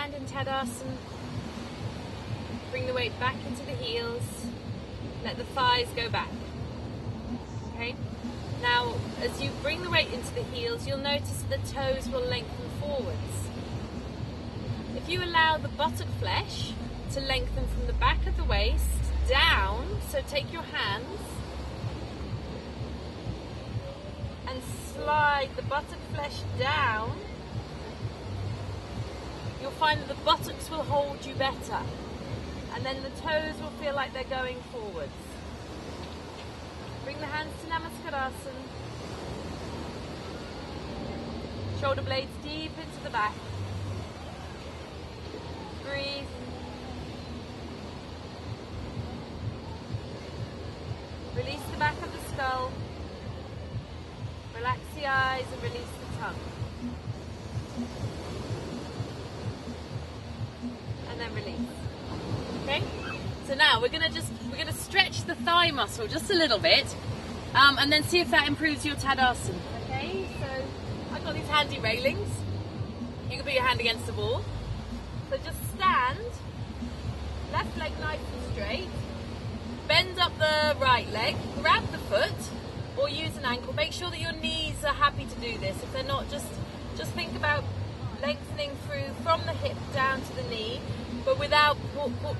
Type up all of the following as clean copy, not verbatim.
stand in Tadasana. Bring the weight back into the heels. Let the thighs go back. Okay? Now, as you bring the weight into the heels, you'll notice that the toes will lengthen forwards. If you allow the buttock flesh to lengthen from the back of the waist down, so take your hands and slide the buttock flesh down, you'll find that the buttocks will hold you better, and then the toes will feel like they're going forwards. Bring the hands to Namaskar-asana. Shoulder blades deep into the back. Breathe. Release the back of the skull. Relax the eyes and release the tongue. And then release. Okay? So now we're gonna stretch the thigh muscle just a little bit, and then see if that improves your Tadasana. Okay? So I've got these handy railings. You can put your hand against the wall. So just stand, left leg nice and straight, bend up the right leg, grab the foot, or use an ankle. Make sure that your knees are happy to do this. If they're not, just think about lengthening through from the hip down to the knee, but without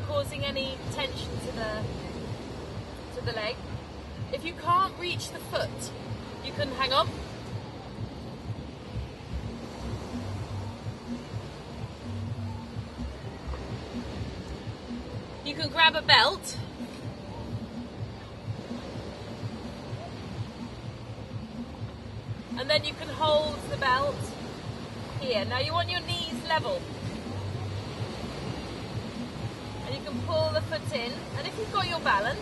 causing any tension to the leg. If you can't reach the foot, you can hang on. You can grab a belt. And then you can hold the belt here. Now you want your knees level. And you can pull the foot in. And if you've got your balance,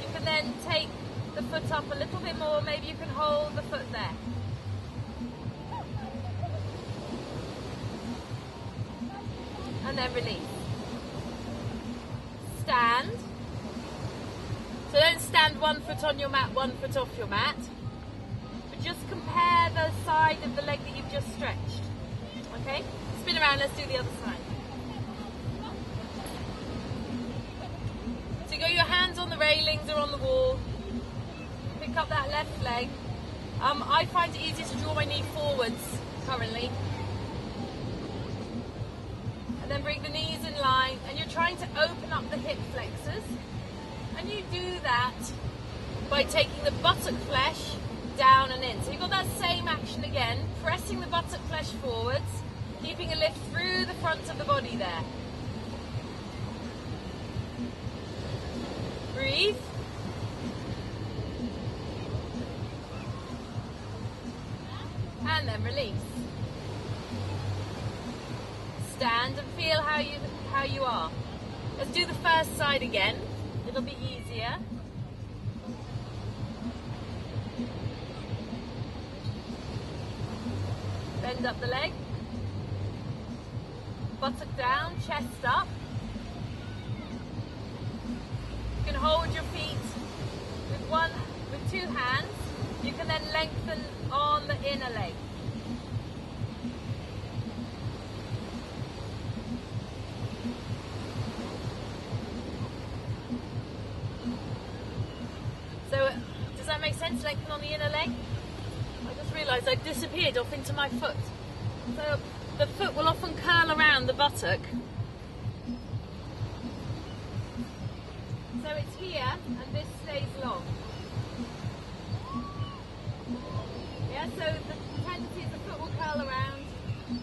you can then take the foot up a little bit more. Maybe you can hold the foot there. And then release. Stand. So don't stand one foot on your mat, one foot off your mat. But just compare the side of the leg that you've just stretched. Okay? Spin around, let's do the other side. So you got your hands on the railings or on the wall. Pick up that left leg. I find it easier to draw my knee forwards currently. And then bring the knees in line, and you're trying to open up the hip flexors. And you do that by taking the buttock flesh down and in. So you've got that same action again, pressing the buttock flesh forwards, keeping a lift through the front of the body there. Breathe. And then release. Stand and feel how you are. Let's do the first side again. It'll be easier. Bend up the leg. Buttock down, chest up. You can hold your feet with two hands. You can then lengthen on the inner leg. So, does that make sense? Lengthen on the inner leg? I just realised I disappeared off into my foot. So, the foot will often curl around the buttock. So it's here, and this stays long. Yeah, so the tendency is the foot will curl around,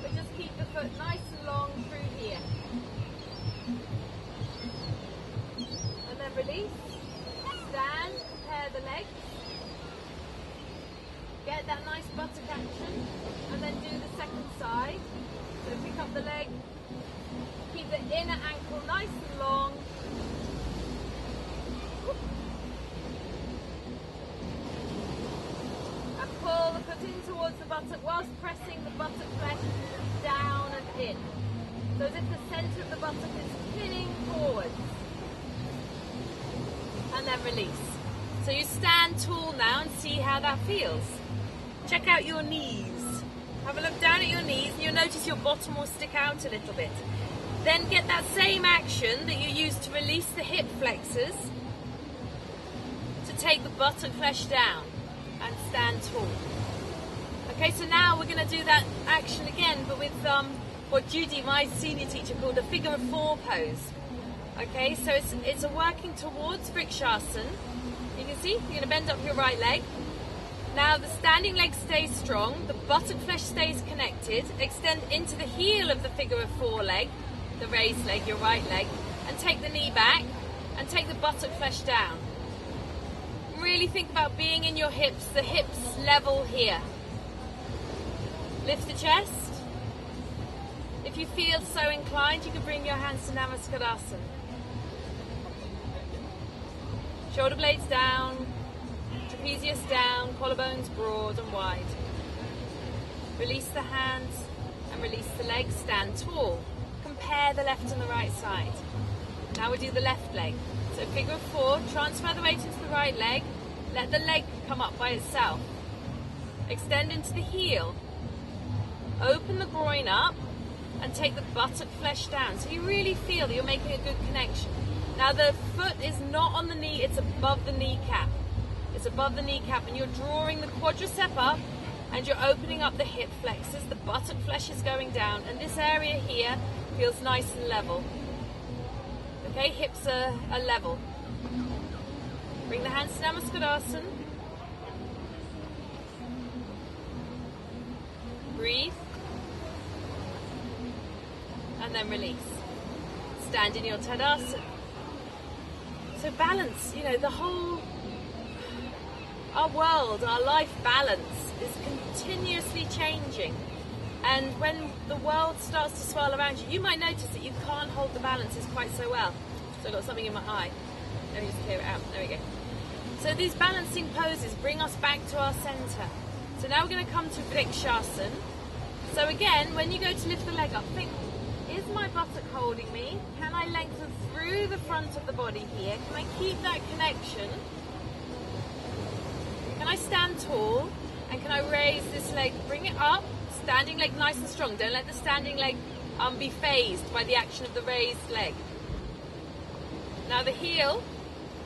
but just keep the foot nice and long through here. And then release. Stand, compare the legs. Get that nice buttock action, and then do the second side. So pick up the leg, keep the inner ankle nice and long. And pull the foot in towards the buttock whilst pressing the buttock flesh down and in. So as if the centre of the buttock is pinning forwards. And then release. So you stand tall now and see how that feels. Check out your knees. Have a look down at your knees and you'll notice your bottom will stick out a little bit. Then get that same action that you used to release the hip flexors to take the buttock flesh down and stand tall. Okay, so now we're going to do that action again, but with what Judy, my senior teacher, called a figure of four pose. Okay, so it's a working towards Vrksasana. You can see, you're going to bend up your right leg. Now the standing leg stays strong, the buttock flesh stays connected, extend into the heel of the figure of four leg, the raised leg, your right leg, and take the knee back and take the buttock flesh down. Really think about being in your hips, the hips level here. Lift the chest. If you feel so inclined, you can bring your hands to Vrksasana. Shoulder blades down. Trapezius down, collarbones broad and wide. Release the hands and release the legs, stand tall. Compare the left and the right side. Now we do the left leg. So figure of four, transfer the weight into the right leg, let the leg come up by itself. Extend into the heel. Open the groin up and take the buttock flesh down. So you really feel that you're making a good connection. Now the foot is not on the knee, it's above the kneecap. It's above the kneecap and you're drawing the quadricep up and you're opening up the hip flexors. The buttock flesh is going down and this area here feels nice and level. Okay, hips are level. Bring the hands to Vrksasana. Breathe. And then release. Stand in your Tadasana. So balance, you know, our world, our life balance is continuously changing. And when the world starts to swirl around you, you might notice that you can't hold the balances quite so well. So I've got something in my eye. Let me just clear it out. There we go. So these balancing poses bring us back to our center. So now we're going to come to Vrksasana. So again, when you go to lift the leg up, think, is my buttock holding me? Can I lengthen through the front of the body here? Can I keep that connection? Can I stand tall? And can I raise this leg, bring it up, standing leg nice and strong. Don't let the standing leg be phased by the action of the raised leg. Now the heel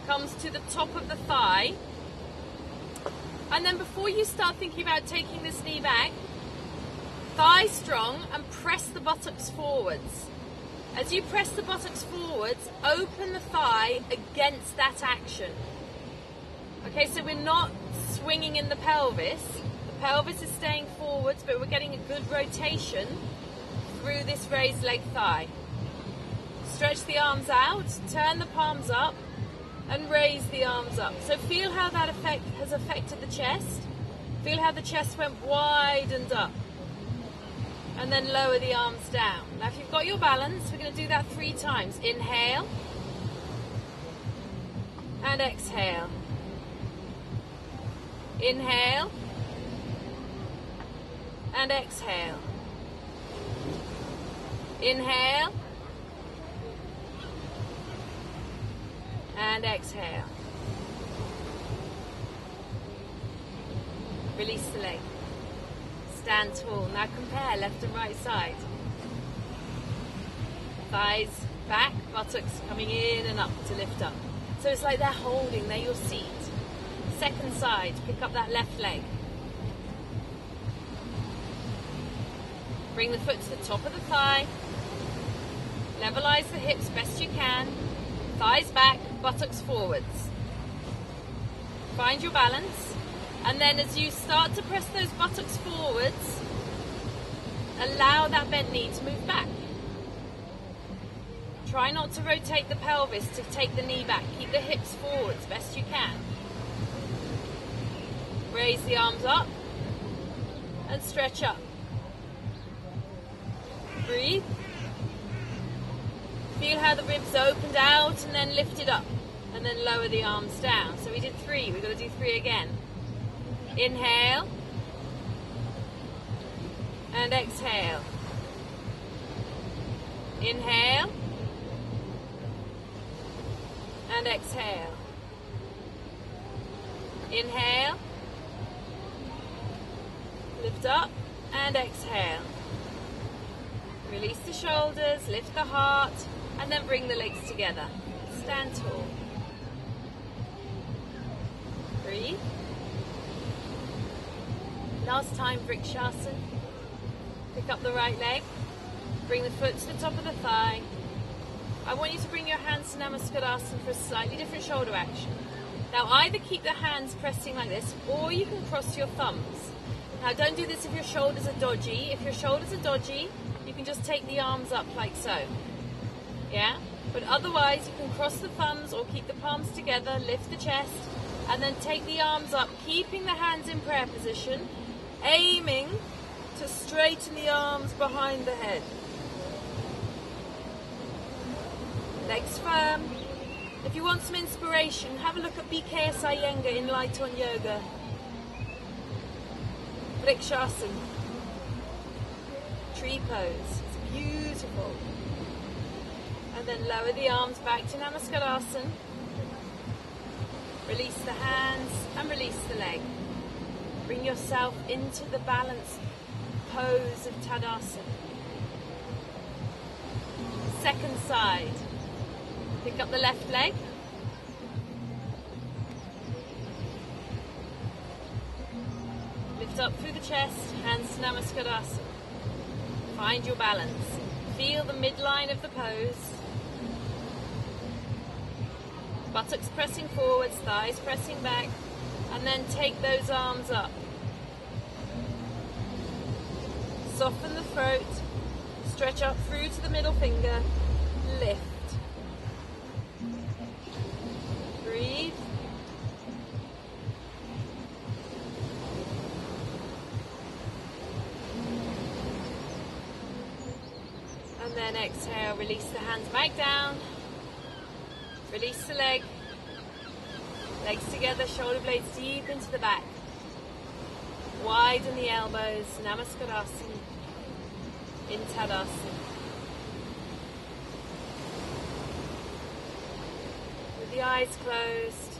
comes to the top of the thigh. And then before you start thinking about taking this knee back, thigh strong and press the buttocks forwards. As you press the buttocks forwards, open the thigh against that action. Okay, so we're not swinging in the pelvis. The pelvis is staying forwards, but we're getting a good rotation through this raised leg thigh. Stretch the arms out, turn the palms up, and raise the arms up. So feel how that has affected the chest. Feel how the chest went wide and up. And then lower the arms down. Now if you've got your balance, we're going to do that 3 times. Inhale. And exhale. Inhale. And exhale. Inhale. And exhale. Release the leg. Stand tall. Now compare left and right side. Thighs back, buttocks coming in and up to lift up. So it's like they're holding, they're your seat. Second side, pick up that left leg. Bring the foot to the top of the thigh. Levelize the hips best you can. Thighs back, buttocks forwards. Find your balance. And then as you start to press those buttocks forwards, allow that bent knee to move back. Try not to rotate the pelvis to take the knee back. Keep the hips forwards best you can. Raise the arms up and stretch up. Breathe. Feel how the ribs opened out and then lifted up. And then lower the arms down. So we did 3. We've got to do 3 again. Inhale. And exhale. Inhale. And exhale. Inhale. Lift up and And exhale. Release the shoulders, lift the heart, and then bring the legs together. Stand tall. Breathe. Last time, Vrksasana. Pick up the right leg. Bring the foot to the top of the thigh. I want you to bring your hands to Namaskadasana for a slightly different shoulder action. Now either keep the hands pressing like this, or you can cross your thumbs. Now don't do this if your shoulders are dodgy. If your shoulders are dodgy, you can just take the arms up like so. Yeah? But otherwise you can cross the thumbs or keep the palms together, lift the chest, and then take the arms up, keeping the hands in prayer position, aiming to straighten the arms behind the head. Legs firm. If you want some inspiration, have a look at Vrksasana in Light on Yoga. Vrksasana. Tree pose. It's beautiful. And then lower the arms back to Namaskadasana. Release the hands and release the leg. Bring yourself into the balanced pose of Tadasana. Second side. Pick up the left leg. Lift up through the chest, hands to Namaskadasana. Find your balance. Feel the midline of the pose. Buttocks pressing forwards, thighs pressing back, and then take those arms up. Soften the throat, stretch up through to the middle finger, lift. Breathe. And then exhale, release the hands back down. Release the leg. Legs together, shoulder blades deep into the back. Widen the elbows, Namaskadasana, in Tadasana. With the eyes closed,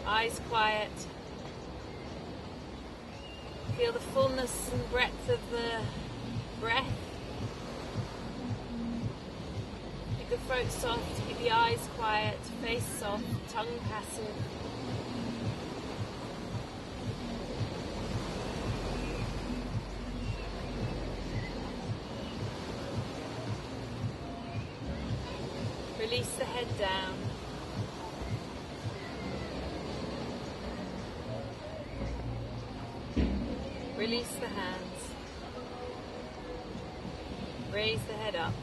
eyes quiet. Feel the fullness and breadth of the breath. Keep the throat soft, keep the eyes quiet, face soft, tongue passive. Release the head down. Release the hands. Raise the head up.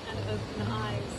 And open the eyes.